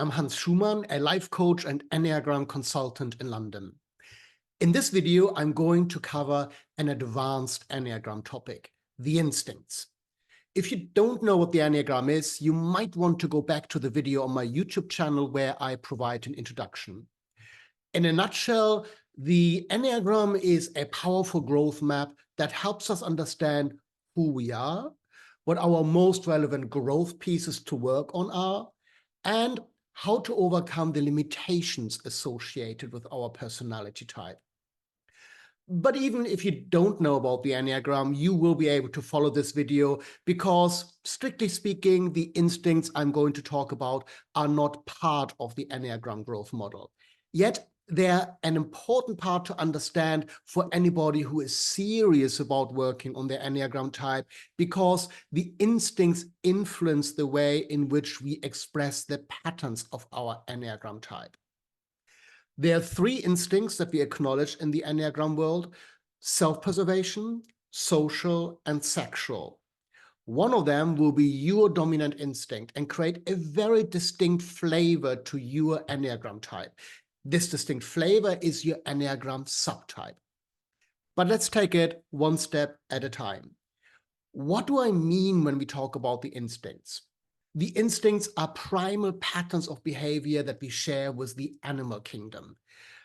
I'm Hans Schumann, a life coach and Enneagram consultant in London. In this video, I'm going to cover an advanced Enneagram topic, the instincts. If you don't know what the Enneagram is, you might want to go back to the video on my YouTube channel where I provide an introduction. In a nutshell, the Enneagram is a powerful growth map that helps us understand who we are, what our most relevant growth pieces to work on are, and how to overcome the limitations associated with our personality type. But even if you don't know about the Enneagram, you will be able to follow this video because, strictly speaking, the instincts I'm going to talk about are not part of the Enneagram growth model. Yet, they're an important part to understand for anybody who is serious about working on their Enneagram type, because the instincts influence the way in which we express the patterns of our Enneagram type. There are three instincts that we acknowledge in the Enneagram world: self-preservation, social, and sexual. One of them will be your dominant instinct and create a very distinct flavor to your Enneagram type. This distinct flavor is your Enneagram subtype. But let's take it one step at a time. What do I mean when we talk about the instincts? The instincts are primal patterns of behavior that we share with the animal kingdom.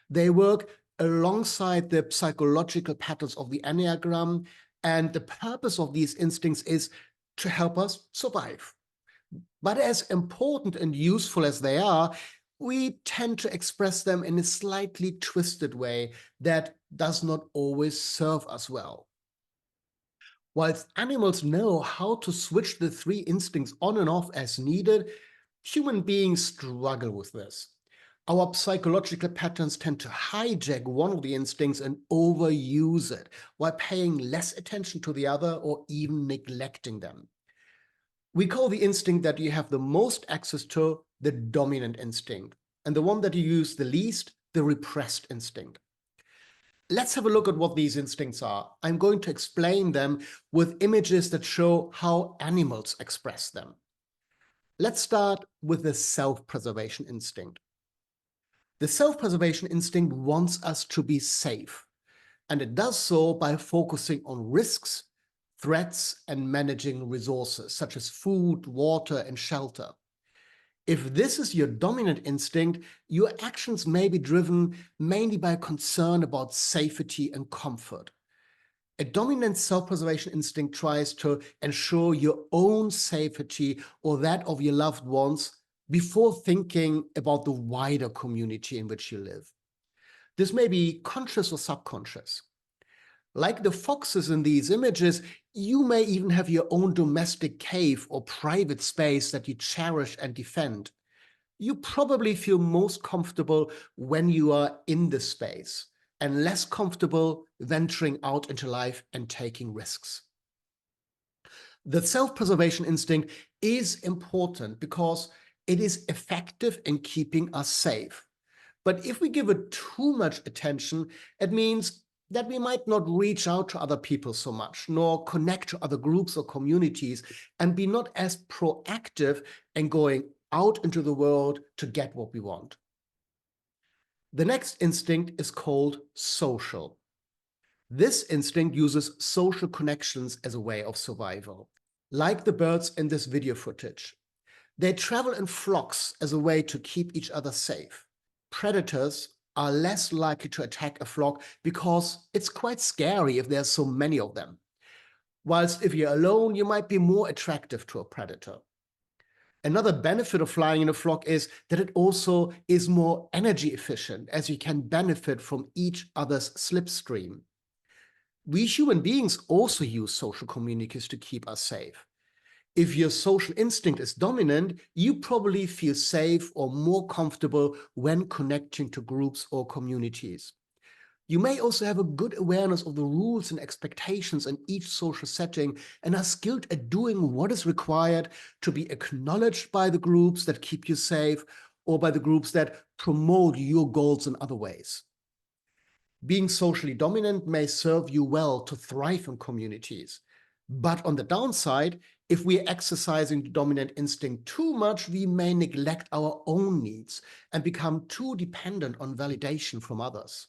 They work alongside the psychological patterns of the Enneagram, and the purpose of these instincts is to help us survive. But as important and useful as they are, we tend to express them in a slightly twisted way that does not always serve us well. Whilst animals know how to switch the three instincts on and off as needed, human beings struggle with this. Our psychological patterns tend to hijack one of the instincts and overuse it, while paying less attention to the other or even neglecting them. We call the instinct that you have the most access to the dominant instinct, and the one that you use the least, the repressed instinct. Let's have a look at what these instincts are. I'm going to explain them with images that show how animals express them. Let's start with the self-preservation instinct. The self-preservation instinct wants us to be safe, and it does so by focusing on risks, threats, and managing resources such as food, water, and shelter. If this is your dominant instinct, your actions may be driven mainly by concern about safety and comfort. A dominant self-preservation instinct tries to ensure your own safety or that of your loved ones before thinking about the wider community in which you live. This may be conscious or subconscious. Like the foxes in these images, you may even have your own domestic cave or private space that you cherish and defend. You probably feel most comfortable when you are in this space and less comfortable venturing out into life and taking risks. The self-preservation instinct is important because it is effective in keeping us safe. But if we give it too much attention, it means that we might not reach out to other people so much, nor connect to other groups or communities, and be not as proactive in going out into the world to get what we want. The next instinct is called social. This instinct uses social connections as a way of survival. Like the birds in this video footage, they travel in flocks as a way to keep each other safe. Predators are less likely to attack a flock because it's quite scary if there's so many of them. Whilst if you're alone, you might be more attractive to a predator. Another benefit of flying in a flock is that it also is more energy efficient, as you can benefit from each other's slipstream. We human beings also use social communities to keep us safe. If your social instinct is dominant, you probably feel safe or more comfortable when connecting to groups or communities. You may also have a good awareness of the rules and expectations in each social setting and are skilled at doing what is required to be acknowledged by the groups that keep you safe or by the groups that promote your goals in other ways. Being socially dominant may serve you well to thrive in communities. But on the downside, if we're exercising the dominant instinct too much, we may neglect our own needs and become too dependent on validation from others.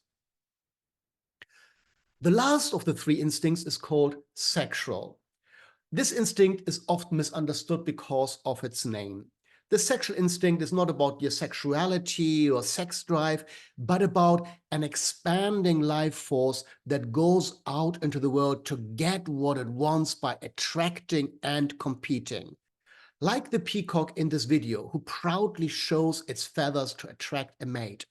The last of the three instincts is called sexual. This instinct is often misunderstood because of its name. The sexual instinct is not about your sexuality or sex drive, but about an expanding life force that goes out into the world to get what it wants by attracting and competing. Like the peacock in this video, who proudly shows its feathers to attract a mate.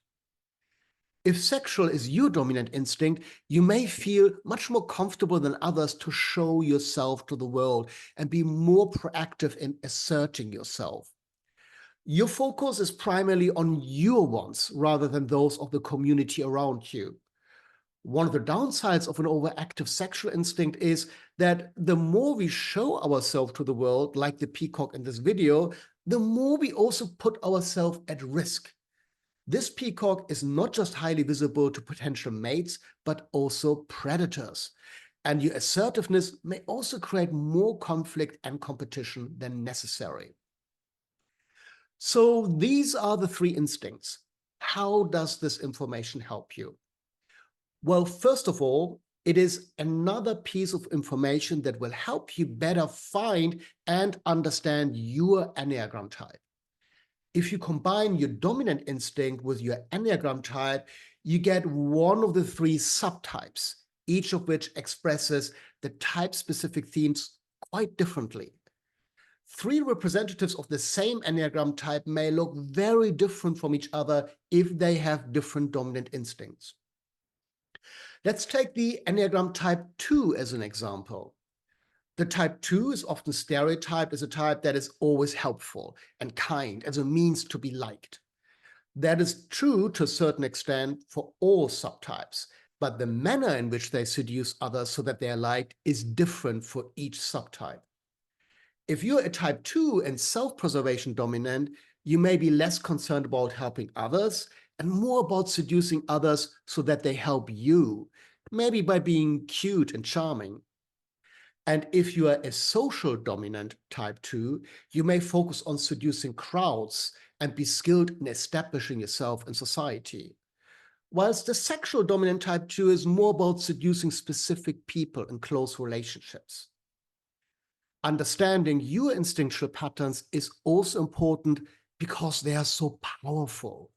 If sexual is your dominant instinct, you may feel much more comfortable than others to show yourself to the world and be more proactive in asserting yourself. Your focus is primarily on your wants rather than those of the community around you. One of the downsides of an overactive sexual instinct is that the more we show ourselves to the world, like the peacock in this video, the more we also put ourselves at risk. This peacock is not just highly visible to potential mates, but also predators. And your assertiveness may also create more conflict and competition than necessary. So these are the three instincts. How does this information help you? Well, first of all, it is another piece of information that will help you better find and understand your Enneagram type. If you combine your dominant instinct with your Enneagram type, you get one of the three subtypes, each of which expresses the type-specific themes quite differently. Three representatives of the same Enneagram type may look very different from each other if they have different dominant instincts. Let's take the Enneagram type 2 as an example. The type 2 is often stereotyped as a type that is always helpful and kind, as a means to be liked. That is true to a certain extent for all subtypes, but the manner in which they seduce others so that they are liked is different for each subtype. If you're a type 2 and self-preservation dominant, you may be less concerned about helping others and more about seducing others so that they help you, maybe by being cute and charming. And if you are a social dominant type 2, you may focus on seducing crowds and be skilled in establishing yourself in society. Whilst the sexual dominant type 2 is more about seducing specific people in close relationships. Understanding your instinctual patterns is also important because they are so powerful.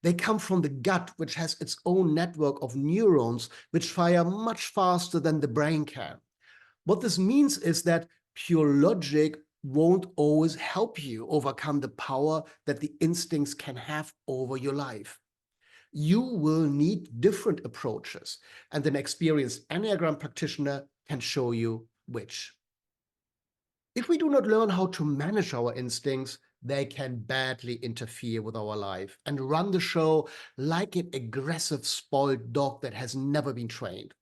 They come from the gut, which has its own network of neurons, which fire much faster than the brain can. What this means is that pure logic won't always help you overcome the power that the instincts can have over your life. You will need different approaches, and an experienced Enneagram practitioner can show you which. If we do not learn how to manage our instincts, they can badly interfere with our life and run the show like an aggressive, spoiled dog that has never been trained.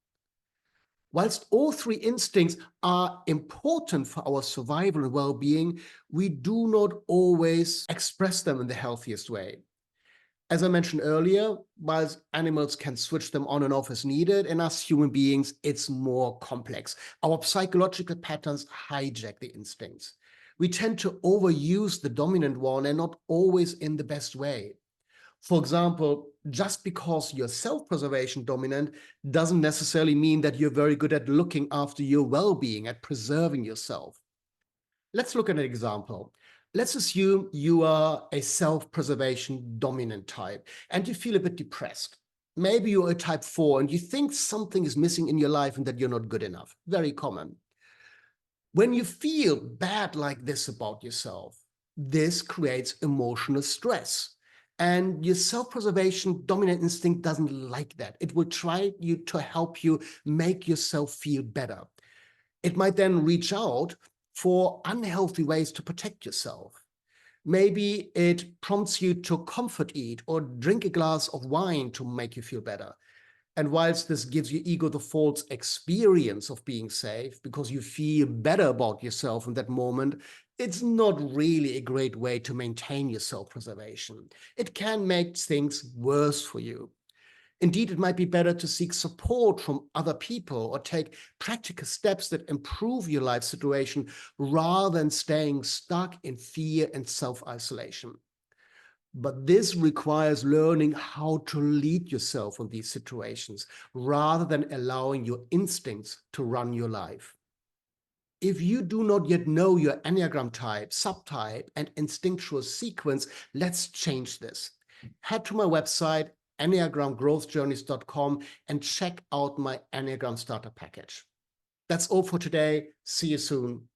Whilst all three instincts are important for our survival and well-being, we do not always express them in the healthiest way. As I mentioned earlier, whilst animals can switch them on and off as needed, in us human beings, it's more complex. Our psychological patterns hijack the instincts. We tend to overuse the dominant one and not always in the best way. For example, just because you're self-preservation dominant doesn't necessarily mean that you're very good at looking after your well-being, at preserving yourself. Let's look at an example. Let's assume you are a self-preservation dominant type and you feel a bit depressed. Maybe you're a type 4 and you think something is missing in your life and that you're not good enough. Very common. When you feel bad like this about yourself, this creates emotional stress. And your self-preservation dominant instinct doesn't like that. It will try to help you make yourself feel better. It might then reach out for unhealthy ways to protect yourself. Maybe it prompts you to comfort eat or drink a glass of wine to make you feel better. And whilst this gives your ego the false experience of being safe because you feel better about yourself in that moment, it's not really a great way to maintain your self-preservation. It can make things worse for you. Indeed, it might be better to seek support from other people or take practical steps that improve your life situation rather than staying stuck in fear and self-isolation. But this requires learning how to lead yourself in these situations rather than allowing your instincts to run your life. If you do not yet know your Enneagram type, subtype, and instinctual sequence, let's change this. Head to my website, enneagramgrowthjourneys.com, and check out my Enneagram starter package. That's all for today. See you soon.